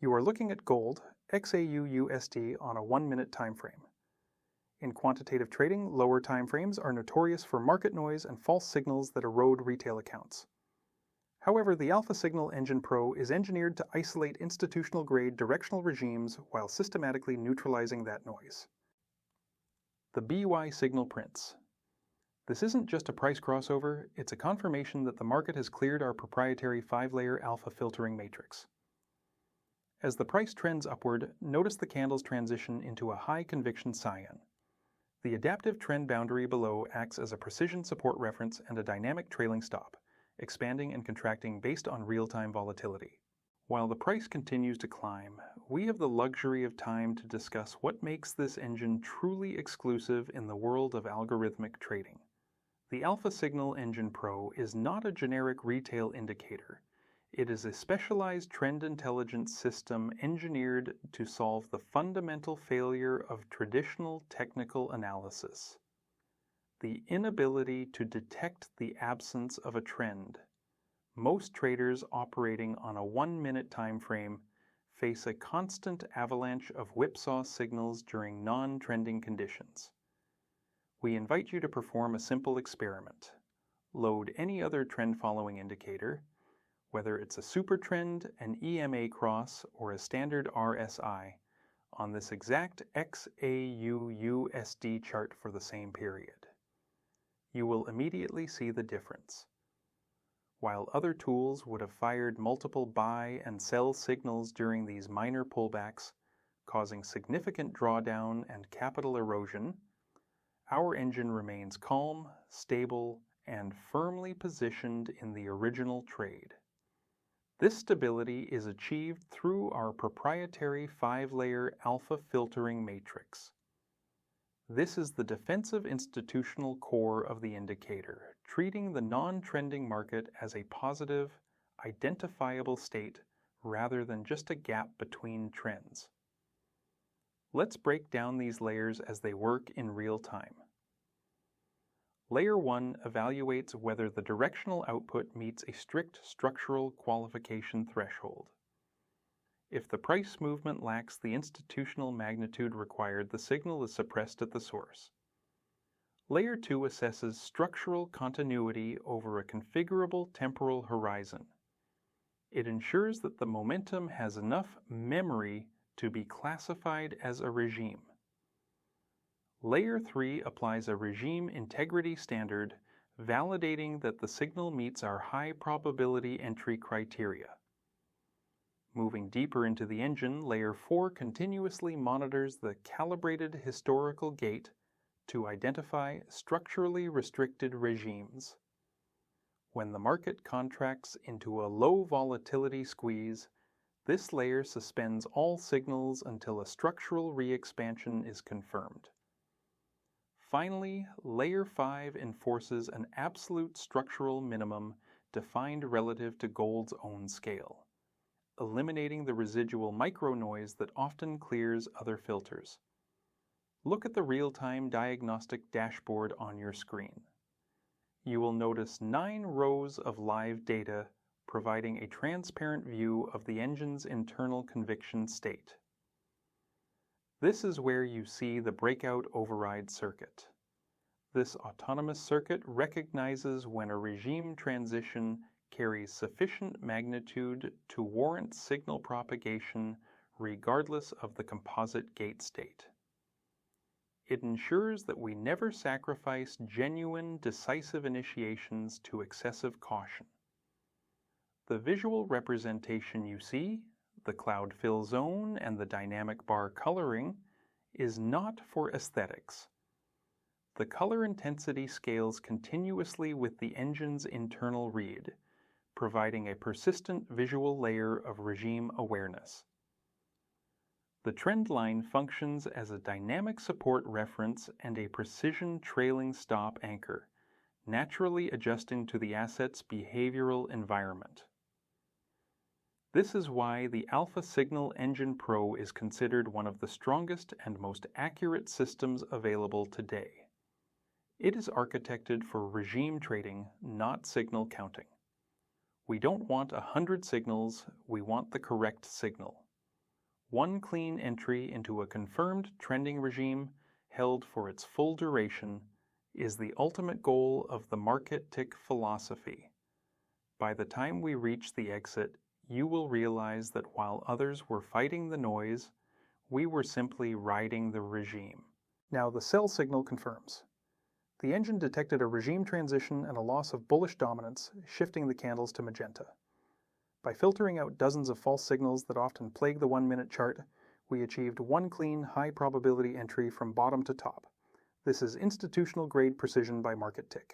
You are looking at gold, XAUUSD, on a 1-minute time frame. In quantitative trading, lower time frames are notorious for market noise and false signals that erode retail accounts. However, the Alpha Signal Engine Pro is engineered to isolate institutional-grade directional regimes while systematically neutralizing that noise. The BY signal prints. This isn't just a price crossover, it's a confirmation that the market has cleared our proprietary 5-layer alpha filtering matrix. As the price trends upward, notice the candles transition into a high-conviction cyan. The adaptive trend boundary below acts as a precision support reference and a dynamic trailing stop, expanding and contracting based on real-time volatility. While the price continues to climb, we have the luxury of time to discuss what makes this engine truly exclusive in the world of algorithmic trading. The Alpha Signal Engine Pro is not a generic retail indicator. It is a specialized trend intelligence system engineered to solve the fundamental failure of traditional technical analysis: the inability to detect the absence of a trend. Most traders operating on a 1-minute time frame face a constant avalanche of whipsaw signals during non-trending conditions. We invite you to perform a simple experiment. Load any other trend-following indicator, whether it's a super trend, an EMA cross, or a standard RSI, on this exact XAUUSD chart for the same period. You will immediately see the difference. While other tools would have fired multiple buy and sell signals during these minor pullbacks, causing significant drawdown and capital erosion, our engine remains calm, stable, and firmly positioned in the original trade. This stability is achieved through our proprietary 5-layer alpha filtering matrix. This is the defensive institutional core of the indicator, treating the non-trending market as a positive, identifiable state rather than just a gap between trends. Let's break down these layers as they work in real time. Layer 1 evaluates whether the directional output meets a strict structural qualification threshold. If the price movement lacks the institutional magnitude required, the signal is suppressed at the source. Layer 2 assesses structural continuity over a configurable temporal horizon. It ensures that the momentum has enough memory to be classified as a regime. Layer 3 applies a regime integrity standard, validating that the signal meets our high probability entry criteria. Moving deeper into the engine, Layer 4 continuously monitors the calibrated historical gate to identify structurally restricted regimes. When the market contracts into a low volatility squeeze, this layer suspends all signals until a structural re-expansion is confirmed. Finally, Layer 5 enforces an absolute structural minimum defined relative to gold's own scale, eliminating the residual micro-noise that often clears other filters. Look at the real-time diagnostic dashboard on your screen. You will notice 9 rows of live data providing a transparent view of the engine's internal conviction state. This is where you see the breakout override circuit. This autonomous circuit recognizes when a regime transition carries sufficient magnitude to warrant signal propagation regardless of the composite gate state. It ensures that we never sacrifice genuine, decisive initiations to excessive caution. The visual representation you see, the cloud fill zone and the dynamic bar coloring, is not for aesthetics. The color intensity scales continuously with the engine's internal read, providing a persistent visual layer of regime awareness. The trend line functions as a dynamic support reference and a precision trailing stop anchor, naturally adjusting to the asset's behavioral environment. This is why the Alpha Signal Engine Pro is considered one of the strongest and most accurate systems available today. It is architected for regime trading, not signal counting. We don't want 100 signals, we want the correct signal. One clean entry into a confirmed trending regime held for its full duration is the ultimate goal of the MarkitTick philosophy. By the time we reach the exit, you will realize that while others were fighting the noise, we were simply riding the regime. Now the sell signal confirms. The engine detected a regime transition and a loss of bullish dominance, shifting the candles to magenta. By filtering out dozens of false signals that often plague the 1-minute chart, we achieved one clean, high-probability entry from bottom to top. This is institutional-grade precision by MarkitTick.